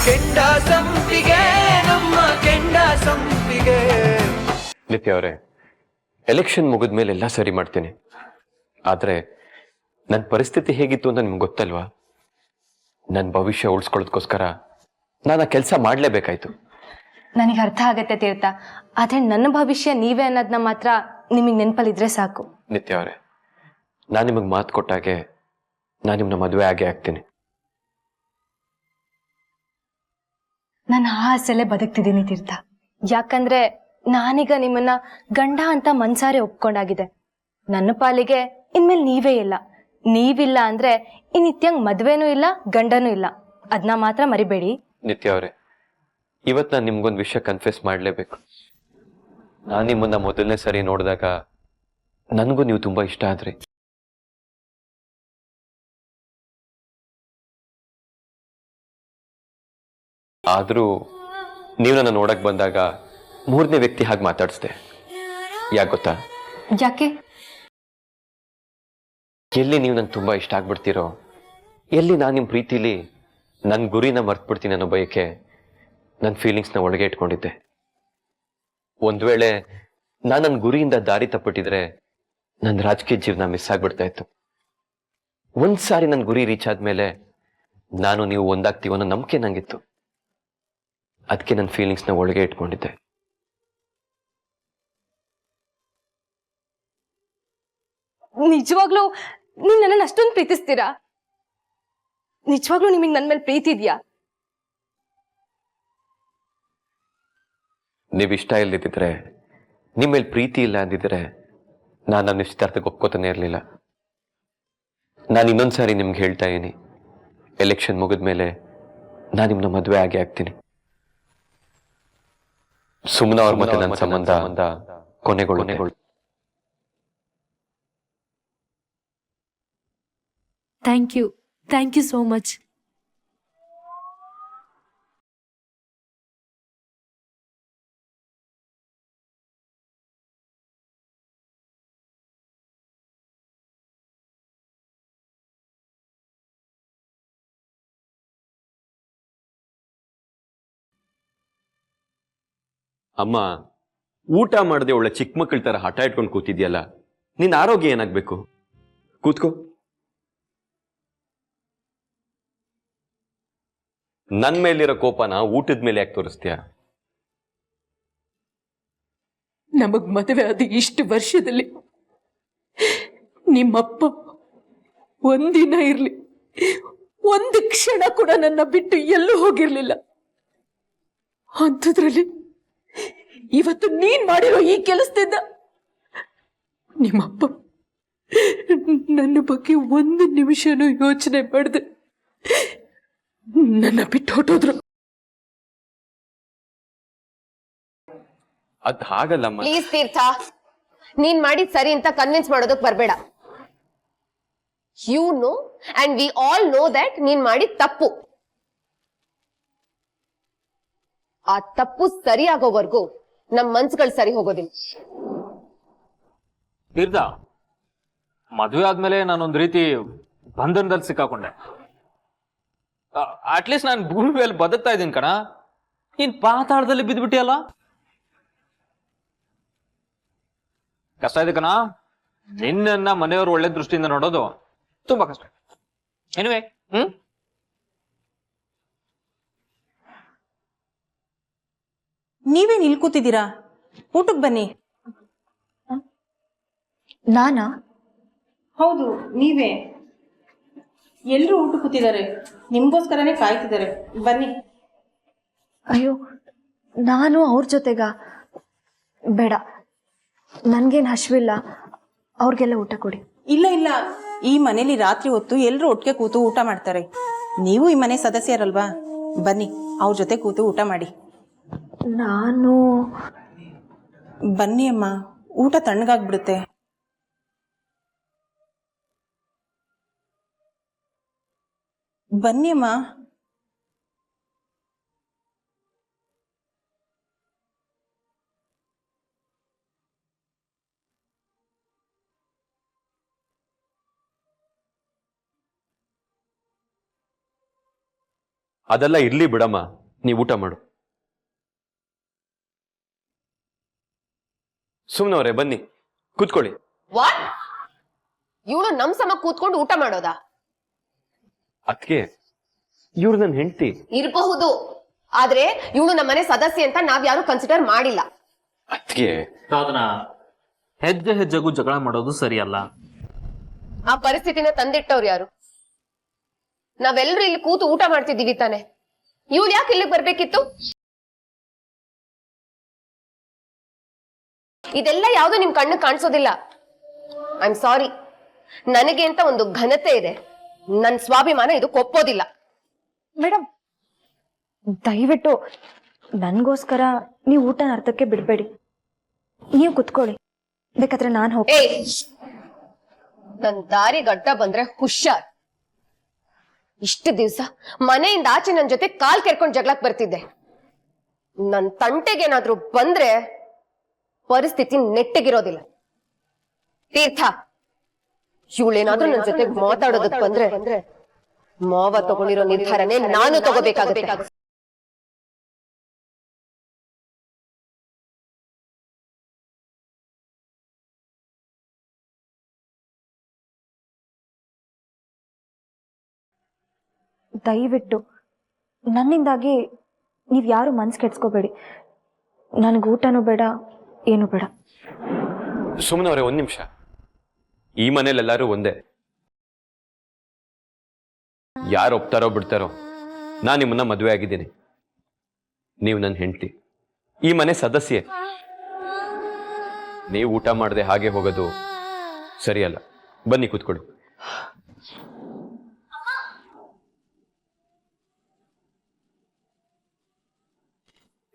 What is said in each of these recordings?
ಕೆಂಡ ಸಂಪಿಗೆ ನಮ್ಮ ಕೆಂಡ ಸಂಪಿಗೆ. ನಿತ್ಯ ಅವರೇ, ಎಲೆಕ್ಷನ್ ಮುಗಿದ್ಮೇಲೆ ಎಲ್ಲ ಸರಿ ಮಾಡ್ತೀನಿ. ಆದ್ರೆ ನನ್ನ ಪರಿಸ್ಥಿತಿ ಹೇಗಿತ್ತು ಅಂತ ನಿಮ್ಗೆ ಗೊತ್ತಲ್ವಾ? ನನ್ನ ಭವಿಷ್ಯ ಉಳಿಸ್ಕೊಳ್ಳೋದಕ್ಕೋಸ್ಕರ ನಾನು ಆ ಕೆಲಸ ಮಾಡಲೇಬೇಕಾಯ್ತು. ನನಗೆ ಅರ್ಥ ಆಗತ್ತೆ ತೀರ್ಥ, ಆದ್ರೆ ನನ್ನ ಭವಿಷ್ಯ ನೀವೇ ಅನ್ನೋದನ್ನ ಮಾತ್ರ ನಿಮಗೆ ನೆನಪಲ್ಲಿದ್ರೆ ಸಾಕು. ನಿತ್ಯ ಅವರೇ, ನಾನು ನಿಮಗೆ ಮಾತು ಕೊಟ್ಟಾಗೆ ನಾನು ನಿಮ್ಮನ್ನ ಮದುವೆ ಆಗೇ ಆಗ್ತೀನಿ. ನಾನು ಆ ಆಸೆಲೆ ಬದುಕ್ತಿದ್ದೀನಿ ತೀರ್ಥ. ಯಾಕಂದ್ರೆ ನಾನೀಗ ನಿಮ್ಮನ್ನ ಗಂಡ ಅಂತ ಮನ್ಸಾರೆ ಒಪ್ಕೊಂಡಾಗಿದೆ. ನನ್ನ ಪಾಲಿಗೆ ಇನ್ಮೇಲೆ ನೀವೇ ಇಲ್ಲ. ನೀವಿಲ್ಲ ಅಂದ್ರೆ ಈ ನಿತ್ಯಂಗ್ ಮದ್ವೆನೂ ಇಲ್ಲ, ಗಂಡನೂ ಇಲ್ಲ. ಅದನ್ನ ಮಾತ್ರ ಮರಿಬೇಡಿ. ನಿತ್ಯ ಅವರೇ, ಇವತ್ತು ನಾನು ನಿಮ್ಗೊಂದು ವಿಷಯ ಕನ್ಫೆಸ್ ಮಾಡಲೇಬೇಕು. ನಾನು ನಿಮ್ಮನ್ನ ಮೊದಲನೇ ಸರಿ ನೋಡಿದಾಗ ನನಗೂ ನೀವು ತುಂಬಾ ಇಷ್ಟ ಆದ್ರಿ. ಆದ್ರೂ ನೀವು ನನ್ನ ನೋಡಕ್ ಬಂದಾಗ ಮೂರನೇ ವ್ಯಕ್ತಿ ಹಾಗೆ ಮಾತಾಡಿಸ್ದೆ. ಯಾಕೆ ಗೊತ್ತಾ? ಯಾಕೆ? ಎಲ್ಲಿ ನೀವು ನಂಗೆ ತುಂಬಾ ಇಷ್ಟ ಆಗ್ಬಿಡ್ತೀರೋ, ಎಲ್ಲಿ ನಾನು ನಿಮ್ಮ ಪ್ರೀತಿಲಿ ನನ್ನ ಗುರಿನ ಮರ್ತ್ಬಿಡ್ತೀನಿ ಅನ್ನೋ ಬಯಕೆ ನನ್ನ ಫೀಲಿಂಗ್ಸ್ನ ಒಳಗೆ ಇಟ್ಕೊಂಡಿದ್ದೆ. ಒಂದ್ ವೇಳೆ ನಾನು ನನ್ನ ಗುರಿಯಿಂದ ದಾರಿ ತಪ್ಪಿಟ್ಟಿದ್ರೆ ನನ್ನ ರಾಜಕೀಯ ಜೀವನ ಮಿಸ್ ಆಗ್ಬಿಡ್ತಾ ಇತ್ತು. ಒಂದ್ಸಾರಿ ನನ್ನ ಗುರಿ ರೀಚ್ ಆದ್ಮೇಲೆ ನಾನು ನೀವು ಒಂದಾಗ್ತೀವೋ ಅನ್ನೋ ನಂಬಿಕೆ ನಂಗಿತ್ತು. ಅದಕ್ಕೆ ನನ್ನ ಫೀಲಿಂಗ್ಸ್ನ ಒಳಗೆ ಇಟ್ಕೊಂಡಿದ್ದೆ. ನಿಜವಾಗ್ಲೂ ನೀವ್ ನನ್ನನ್ನು ಅಷ್ಟೊಂದು ಪ್ರೀತಿಸ್ತೀರಾ? ನಿಜವಾಗ್ಲೂ ನಿಮಗೆ ನನ್ನ ಮೇಲೆ ಪ್ರೀತಿ ಇದೆಯಾ? ನೀವು ಇಷ್ಟ ಇಲ್ಲದಿದ್ರೆ, ನಿಮ್ಮ ಮೇಲೆ ಪ್ರೀತಿ ಇಲ್ಲ ಅಂದಿದ್ರೆ ನಾನು ನನ್ನ ನಿಶ್ಚಿತಾರ್ಥಕ್ಕೆ ಒಪ್ಕೋತಾನೆ ಇರಲಿಲ್ಲ. ನಾನು ಇನ್ನೊಂದ್ಸಾರಿ ನಿಮ್ಗೆ ಹೇಳ್ತಾ ಇದೀನಿ, ಎಲೆಕ್ಷನ್ ಮುಗಿದ್ಮೇಲೆ ನಾನು ನಿಮ್ಮನ್ನ ಮದುವೆ ಆಗೇ ಆಗ್ತೀನಿ. ಸುಮ್ಮನೆ ಅವ್ರ ಮತ್ತೆ ನನ್ನ ಸಂಬಂಧ ಕೊನೆಗೊಳ್ಳುತ್ತೆ. Thank you so much. ಅಮ್ಮ, ಊಟ ಮಾಡದೆ ಒಳ್ಳೆ ಚಿಕ್ಕ ಮಕ್ಕಳ ತರ ಹಠ ಇಟ್ಕೊಂಡು ಕೂತಿದ್ಯಲ್ಲ, ನಿನ್ನ ಆರೋಗ್ಯ ಏನಾಗ್ಬೇಕು? ಕೂತ್ಕೋ. ನನ್ ಮೇಲಿರೋ ಕೋಪನ ಊಟದ ಮೇಲೆ ಯಾಕೆ ತೋರಿಸ್ತೀಯ? ನಮಗ್ ಮದುವೆ ಆದ ಇಷ್ಟು ವರ್ಷದಲ್ಲಿ ನಿಮ್ಮಪ್ಪ ಒಂದಿನ ಇರ್ಲಿ, ಒಂದು ಕ್ಷಣ ಕೂಡ ನನ್ನ ಬಿಟ್ಟು ಎಲ್ಲೂ ಹೋಗಿರ್ಲಿಲ್ಲ. ಅಂಥದ್ರಲ್ಲಿ ಇವತ್ತು ನೀನ್ ಮಾಡಿರೋ ಈ ಕೆಲಸದಿಂದ ನಿಮ್ಮಪ್ಪ ನನ್ನ ಬಗ್ಗೆ ಒಂದು ನಿಮಿಷನೂ ಯೋಚನೆ ಮಾಡದೆ ನನ್ನ ಬಿಟ್ಟು ಹೊಟ್ಟೋದ್ರು. ಅದ್ ಹಾಗಲ್ಲ. ಪ್ಲೀಸ್ ತೀರ್ಥ, ನೀನ್ ಮಾಡಿದ್ ಸರಿ ಅಂತ ಕನ್ವಿನ್ಸ್ ಮಾಡೋದಕ್ ಬರ್ಬೇಡ. You know and we all know that ನೀನ್ ಮಾಡಿದ್ ತಪ್ಪು. ಆ ತಪ್ಪು ಸರಿ ಆಗೋವರೆಗೂ ನಮ್ ಮನ್ಸುಗಳು ಸರಿ ಹೋಗೋದಿಲ್ಲ. ತೀರ್ಥ, ಮದುವೆ ಆದ್ಮೇಲೆ ನಾನೊಂದ್ ರೀತಿ ಬಂಧನದಲ್ಲಿ ಸಿಕ್ಕಾಕೊಂಡೆ. ಅಟ್ಲೀಸ್ಟ್ ನಾನು ಭೂಮಿ ಮೇಲೆ ಬದುಕ್ತಾ ಇದ್ದೀನಿ ಕಣ, ನೀನ್ ಪಾತಾಳದಲ್ಲಿ ಬಿದ್ದ್ಬಿಟ್ಟಿಯಲ್ಲ. ಕಷ್ಟ ಇದೆ ಕಣ. ನಿನ್ನ ಮನೆಯವರು ಒಳ್ಳೆ ದೃಷ್ಟಿಯಿಂದ ನೋಡೋದು ತುಂಬಾ ಕಷ್ಟ. ಎನಿವೆ, ನೀವೇನ್ ಇಲ್ಲಿ ಕೂತಿದ್ದೀರಾ? ಊಟಕ್ಕೆ ಬನ್ನಿ. ನಾನಾ? ಹೌದು, ನೀವೇ. ಎಲ್ಲರೂ ಊಟ ಕೂತಿದ್ದಾರೆ, ನಿಮ್ಗೋಸ್ಕರನೇ ಕಾಯ್ತಿದ್ದಾರೆ. ಬನ್ನಿ. ಅಯ್ಯೋ, ನಾನು ಅವ್ರ ಜೊತೆಗ? ಬೇಡ, ನನ್ಗೇನು ಹಶ್ವಿಲ್ಲ. ಅವ್ರಿಗೆಲ್ಲ ಊಟ ಕೊಡಿ. ಇಲ್ಲ ಇಲ್ಲ, ಈ ಮನೇಲಿ ರಾತ್ರಿ ಹೊತ್ತು ಎಲ್ಲರೂ ಒಟ್ಟಿಗೆ ಕೂತು ಊಟ ಮಾಡ್ತಾರೆ. ನೀವು ಈ ಮನೆ ಸದಸ್ಯರಲ್ವಾ? ಬನ್ನಿ, ಅವ್ರ ಜೊತೆ ಕೂತು ಊಟ ಮಾಡಿ. ನಾನು ಬನ್ನಿ ಅಮ್ಮ, ಊಟ ತಣ್ಣಗಾಗ್ಬಿಡುತ್ತೆ. ಬನ್ನಿ ಅಮ್ಮ. ಅದೆಲ್ಲ ಇರ್ಲಿ ಬಿಡಮ್ಮ, ನೀವು ಊಟ ಮಾಡು. ಸುಮ್ನವ್ರೆ ಬನ್ನಿ ಕೂತ್ಕೊಳ್ಳಿ. ವಾಟ್? ಇವಳು ನಮ್ ಸಮ ಕೂತ್ಕೊಂಡು ಊಟ ಮಾಡೋದಾ? ಅದಕ್ಕೆ ಇವ್ರು ನನ್ನ ಹೆಂಡತಿ. ಇರಬಹುದು, ಆದ್ರೆ ಇವಳು ನಮ್ಮನೆ ಸದಸ್ಯೆ ಅಂತ ನಾವ್ಯಾರು ಕನ್ಸಿಡರ್ ಮಾಡಿಲ್ಲ. ಅದಕ್ಕೆ ಸಾಧನ, ಹೆಜ್ಜೆ ಹೆಜ್ಜೆಗೂ ಜಗಳ ಮಾಡೋದು ಸರಿಯಲ್ಲ. ಆ ಪರಿಸ್ಥಿತಿನ ತಂದಿಟ್ಟವ್ರು ಯಾರು? ನಾವೆಲ್ಲರೂ ಇಲ್ಲಿ ಕೂತು ಊಟ ಮಾಡ್ತಿದ್ದೀವಿ ತಾನೆ. ಇವಳು ಯಾಕೆ ಇಲ್ಲಿಗೆ ಬರ್ಬೇಕಿತ್ತು? ಇದೆಲ್ಲ ಯಾವ್ದು ನಿಮ್ ಕಣ್ಣು ಕಾಣಿಸೋದಿಲ್ಲ. ಐ ಆಮ್ ಸಾರಿ, ನನಗೆ ಅಂತ ಒಂದು ಘನತೆ ಇದೆ. ನನ್ ಸ್ವಾಭಿಮಾನ ಇದು ಒಪ್ಪೋದಿಲ್ಲ. ಮೇಡಮ್, ದಯವಿಟ್ಟು ನನ್ಗೋಸ್ಕರ ನೀವು ಊಟನ ಅರ್ಥಕ್ಕೆ ಬಿಡಬೇಡಿ. ನೀವು ಕುತ್ಕೊಳ್ಳಿ, ಬೇಕಾದ್ರೆ ನಾನು ಹೋಗಿ. ಏಯ್, ನನ್ ದಾರಿ ಗಡ್ಡ ಬಂದ್ರೆ ಹುಷಾರ್. ಇಷ್ಟು ದಿವ್ಸ ಮನೆಯಿಂದ ಆಚೆ ನನ್ ಜೊತೆ ಕಾಲ್ ಕೆರ್ಕೊಂಡ್ ಜಗಳಕ್ ಬರ್ತಿದ್ದೆ. ನನ್ ತಂಟೆಗೇನಾದ್ರೂ ಬಂದ್ರೆ ಪರಿಸ್ಥಿತಿ ನೆಟ್ಟಗಿರೋದಿಲ್ಲ. ತೀರ್ಥ, ಇವಳೇನಾದ್ರೂ ನನ್ ಜೊತೆ ಮಾತಾಡೋದಕ್ ಬಂದ್ರೆ ಮಾವ ತಗೊಂಡಿರೋ ನಿರ್ಧಾರನೇ ನಾನು ತಗೋಬೇಕಾಗುತ್ತೆ. ದಯವಿಟ್ಟು ನನ್ನಿಂದಾಗಿ ನೀವು ಯಾರು ಮನ್ಸು ಕೆಡ್ಸ್ಕೋಬೇಡಿ. ನನಗೆ ಊಟನೂ ಬೇಡ, ಏನು ಬೇಡ. ಸುಮ್ಮನವ್ರೆ ಒಂದ್ ನಿಮಿಷ. ಈ ಮನೇಲೆಲ್ಲರೂ ಒಂದೇ. ಯಾರು ಒಪ್ತಾರೋ ಬಿಡ್ತಾರೋ, ನಾನು ನಿಮ್ಮನ್ನ ಮದುವೆ ಆಗಿದ್ದೀನಿ. ನೀವು ನನ್ನ ಹೆಂಡತಿ, ಈ ಮನೆ ಸದಸ್ಯೆ. ನೀವು ಊಟ ಮಾಡದೆ ಹಾಗೆ ಹೋಗೋದು ಸರಿಯಲ್ಲ. ಬನ್ನಿ ಕೂತ್ಕೊಳ್ಳಿ.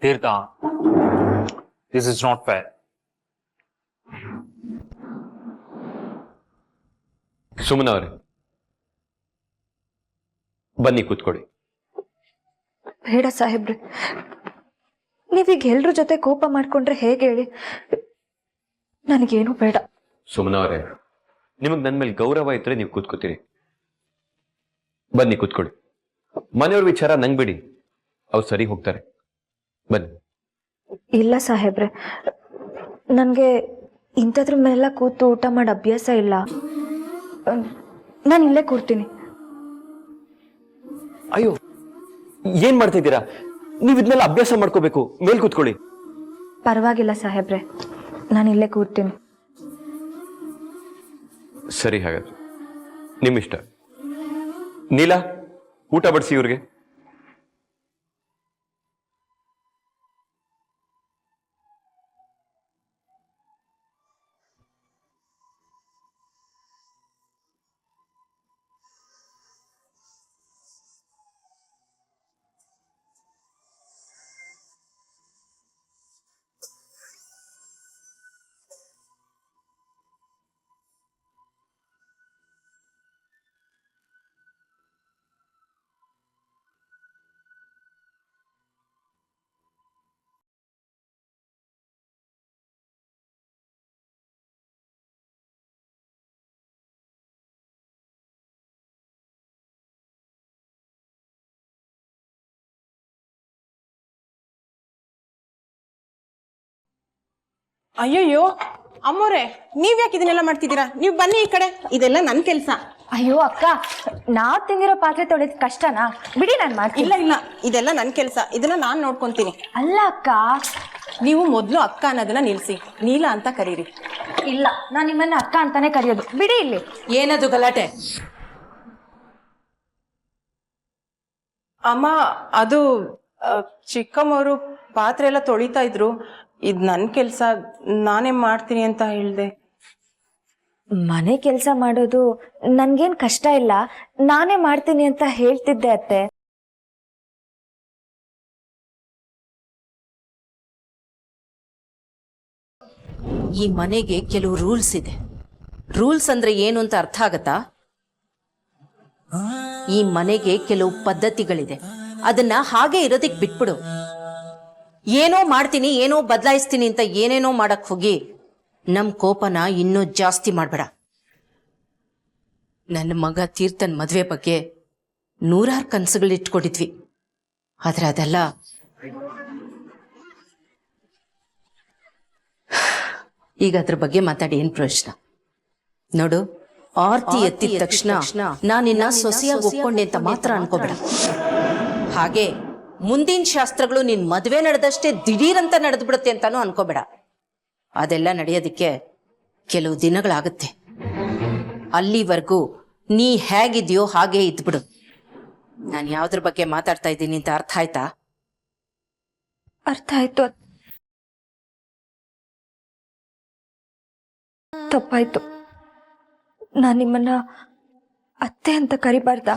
ತೀರ್ಥ, ದಿಸ್ ಇಸ್ ನಾಟ್ ಫೇರ್. ಸುಮ್ಮನವ್ರೆ ಬನ್ನಿ ಕೂತ್ಕೊಳ್ಳಿ. ಬೇಡ ಸಾಹೇಬ್ರೆ, ನೀವೀಗ ಎಲ್ರ ಜೊತೆ ಕೋಪ ಮಾಡ್ಕೊಂಡ್ರೆ ಹೇಗೆ ಹೇಳಿ? ನನಗೇನು ಬೇಡ. ಸುಮ್ಮನವ್ರೆ, ನಿಮಗ್ ನನ್ನ ಮೇಲೆ ಗೌರವ ಇದ್ರೆ ನೀವು ಕೂತ್ಕೋತೀರಿ. ಬನ್ನಿ ಕೂತ್ಕೊಳ್ಳಿ. ಮನೆಯವ್ರ ವಿಚಾರ ನಂಗ್ ಬಿಡಿ, ಅವ್ರು ಸರಿ ಹೋಗ್ತಾರೆ. ಬನ್ನಿ. ಇಲ್ಲ ಸಾಹೇಬ್ರೆ, ನನಗೆ ಇಂಥದ್ರ ಮೇಲೆಲ್ಲ ಕೂತು ಊಟ ಮಾಡೋ ಅಭ್ಯಾಸ ಇಲ್ಲ. ನಾನು ಇಲ್ಲೇ ಕೂರ್ತೀನಿ. ಅಯ್ಯೋ, ಏನ್ ಮಾಡ್ತಿದ್ದೀರಾ? ನೀವು ಇದನ್ನೆಲ್ಲ ಅಭ್ಯಾಸ ಮಾಡ್ಕೋಬೇಕು. ಮೇಲ್ ಕೂತ್ಕೊಳ್ಳಿ. ಪರವಾಗಿಲ್ಲ ಸಾಹೇಬ್ರೆ, ನಾನು ಇಲ್ಲೇ ಕೂರ್ತೀನಿ. ಸರಿ, ಹಾಗಾದ್ರೆ ನಿಮ್ಮಿಷ್ಟ. ನೀಲಾ, ಊಟ ಬಡಿಸಿ ಇವ್ರಿಗೆ. ಅಯ್ಯಯ್ಯೋ ಅಮ್ಮೋರೆ, ನೀವ್ ಯಾಕೆ ಇದನ್ನೆಲ್ಲ ಮಾಡ್ತಿದ್ದೀರಾ? ನೀವು ಬನ್ನಿ ಈ ಕಡೆ, ಇದೆಲ್ಲ ನನ್ ಕೆಲ್ಸ. ಅಯ್ಯೋ ಅಕ್ಕ, ನಾವ್ ತಿಂದಿರೋ ಪಾತ್ರೆ ತೊಳೆದ್ ಕಷ್ಟನಾ? ಬಿಡಿ, ನಾನು ಮಾಡ್ತೀನಿ. ಇಲ್ಲ ಇಲ್ಲ, ಇದೆಲ್ಲ ನನ್ ಕೆಲ್ಸ. ಇದನ್ನ ನಾನ್ ನೋಡ್ಕೊಂತೀನಿ. ಅಲ್ಲ ಅಕ್ಕ, ನೀವು ಮೊದ್ಲು ಅಕ್ಕ ಅನ್ನೋದನ್ನ ನಿಲ್ಸಿ, ನೀಲಾ ಅಂತ ಕರೀರಿ. ಇಲ್ಲ, ನಾನು ನಿಮ್ಮನ್ನ ಅಕ್ಕ ಅಂತಾನೆ ಕರೆಯೋದು. ಬಿಡಿ ಇಲ್ಲಿ. ಏನದು ಗಲಾಟೆ? ಅಮ್ಮ, ಅದು ಚಿಕ್ಕಮ್ಮವರು ಪಾತ್ರೆ ಎಲ್ಲ ತೊಳಿತಾ ಇದ್ರು. ಇದ್ ನನ್ ಕೆಲ್ಸ, ನಾನೇ ಮಾಡ್ತೀನಿ ಅಂತ ಹೇಳ್ದೆ. ಮನೆ ಕೆಲಸ ಮಾಡೋದು ನನ್ಗೇನ್ ಕಷ್ಟ ಇಲ್ಲ, ನಾನೇ ಮಾಡ್ತೀನಿ ಅಂತ ಹೇಳ್ತಿದ್ದೆ ಅತ್ತೆ. ಈ ಮನೆಗೆ ಕೆಲವು ರೂಲ್ಸ್ ಇದೆ. ರೂಲ್ಸ್ ಅಂದ್ರೆ ಏನು ಅಂತ ಅರ್ಥ ಆಗತ್ತಾ? ಈ ಮನೆಗೆ ಕೆಲವು ಪದ್ಧತಿಗಳಿದೆ, ಅದನ್ನ ಹಾಗೆ ಇರೋದಕ್ಕೆ ಬಿಟ್ಬಿಡು. ಏನೋ ಮಾಡ್ತೀನಿ, ಏನೋ ಬದಲಾಯಿಸ್ತೀನಿ ಅಂತ ಏನೇನೋ ಮಾಡಕ್ ಹೋಗಿ ನಮ್ ಕೋಪನ ಇನ್ನೂ ಜಾಸ್ತಿ ಮಾಡ್ಬೇಡ. ನನ್ನ ಮಗ ತೀರ್ಥನ್ ಮದ್ವೆ ಬಗ್ಗೆ 100 ಕನಸುಗಳಿಟ್ಕೊಂಡಿದ್ವಿ. ಆದ್ರೆ ಅದೆಲ್ಲ ಈಗ ಅದ್ರ ಬಗ್ಗೆ ಮಾತಾಡಿ ಏನ್ ಪ್ರಯೋಜನ? ನೋಡು, ಆರ್ತಿ ಎತ್ತಿದ ತಕ್ಷಣ ನಾನಿನ್ನ ಸೊಸೆಯಾಗಿ ಒಪ್ಕೊಂಡೆ ಅಂತ ಮಾತ್ರ ಅನ್ಕೋಬೇಡ. ಹಾಗೆ ಮುಂದಿನ ಶಾಸ್ತ್ರಗಳು ನಿನ್ ಮದ್ವೆ ನಡೆದಷ್ಟೇ ದಿಢೀರಂತ ನಡೆದು ಬಿಡುತ್ತೆ ಅಂತಾನು ಅನ್ಕೋಬೇಡ. ಅದೆಲ್ಲ ನಡೆಯೋದಿಕ್ಕೆ ಕೆಲವು ದಿನಗಳಾಗುತ್ತೆ. ಅಲ್ಲಿವರೆಗೂ ನೀ ಹೇಗಿದ್ಯೋ ಹಾಗೇ ಇದ್ಬಿಡು. ನಾನು ಯಾವ್ದ್ರ ಬಗ್ಗೆ ಮಾತಾಡ್ತಾ ಇದ್ದೀನಿ ಅಂತ ಅರ್ಥ ಆಯ್ತಾ? ಅರ್ಥ ಆಯ್ತು. ತಪ್ಪಾಯ್ತು. ನಾನು ನಿಮ್ಮನ್ನ ಅತ್ತೆ ಅಂತ ಕರಿಬಾರ್ದ?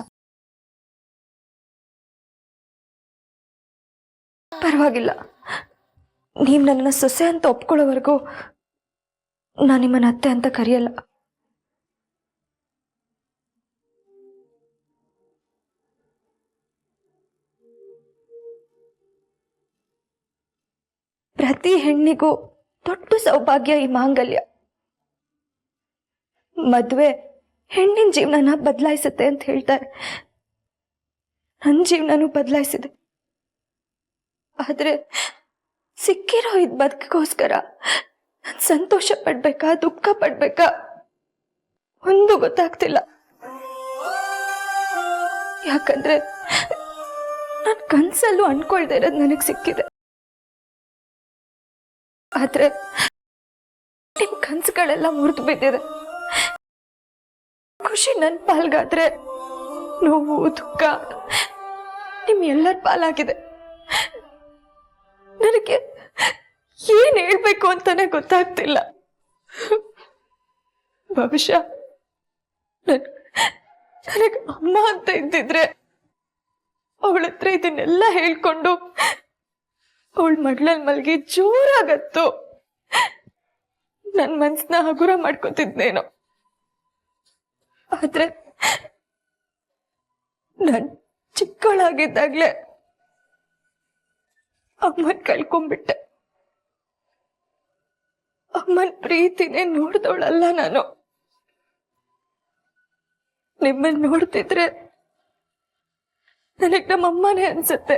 ಪರವಾಗಿಲ್ಲ, ನೀವು ನನ್ನನ್ನು ಸೊಸೆ ಅಂತ ಒಪ್ಕೊಳ್ಳೋವರೆಗೂ ನಾನು ನಿಮ್ಮನ್ನ ಅತ್ತೆ ಅಂತ ಕರೆಯಲ್ಲ. ಪ್ರತಿ ಹೆಣ್ಣಿಗೂ ದೊಡ್ಡ ಸೌಭಾಗ್ಯ ಈ ಮಾಂಗಲ್ಯ. ಮದುವೆ ಹೆಣ್ಣಿನ ಜೀವನನ ಬದಲಾಯಿಸುತ್ತೆ ಅಂತ ಹೇಳ್ತಾರೆ. ನನ್ನ ಜೀವನನೂ ಬದಲಾಯಿಸಿದೆ. ಆದ್ರೆ ಸಿಕ್ಕಿರೋ ಇದ್ ಬದುಕೋಸ್ಕರ ನಾನು ಸಂತೋಷ ಪಡ್ಬೇಕಾ ದುಃಖ ಪಡ್ಬೇಕಾ ಒಂದು ಗೊತ್ತಾಗ್ತಿಲ್ಲ. ಯಾಕಂದ್ರೆ ನಾನು ಕನ್ಸಲ್ಲೂ ಅನ್ಕೊಳ್ದೆ ಇರೋದು ನನಗೆ ಸಿಕ್ಕಿದೆ. ಆದ್ರೆ ನಿಮ್ ಕನ್ಸುಗಳೆಲ್ಲ ಮುರಿದು ಬಿದ್ದಿದೆ. ಖುಷಿ ನನ್ ಪಾಲ್ಗಾದ್ರೆ ನೋವು ದುಃಖ ನಿಮ್ ಎಲ್ಲರ ಪಾಲಾಗಿದೆ. ನನಗೆ ಏನ್ ಹೇಳ್ಬೇಕು ಅಂತಾನೆ ಗೊತ್ತಾಗ್ತಿಲ್ಲ. ಬಹುಶಃ ನನಗೆ ಅಮ್ಮ ಅಂತ ಇದ್ದಿದ್ರೆ ಅವಳ ಹತ್ರ ಇದನ್ನೆಲ್ಲ ಹೇಳ್ಕೊಂಡು ಅವಳ ಮಡ್ಲಲ್ಲಿ ಮಲ್ಗಿ ಜೋರಾಗತ್ತು ನನ್ ಮನ್ಸನ್ನ ಹಗುರ ಮಾಡ್ಕೊತಿದ್ನೇನೋ. ಆದ್ರೆ ನನ್ ಚಿಕ್ಕವಳಾಗಿದ್ದಾಗ್ಲೇ ಅಮ್ಮನ್ ಕಳ್ಕೊಂಡ್ಬಿಟ್ಟೆ. ಅಮ್ಮನ್ ಪ್ರೀತಿನೇ ನೋಡ್ದವಳಲ್ಲ ನಾನು. ನಿಮ್ಮನ್ನ ನೋಡ್ತಿದ್ರೆ ನನಗ್ ನಮ್ಮಮ್ಮನೇ ಅನ್ಸುತ್ತೆ.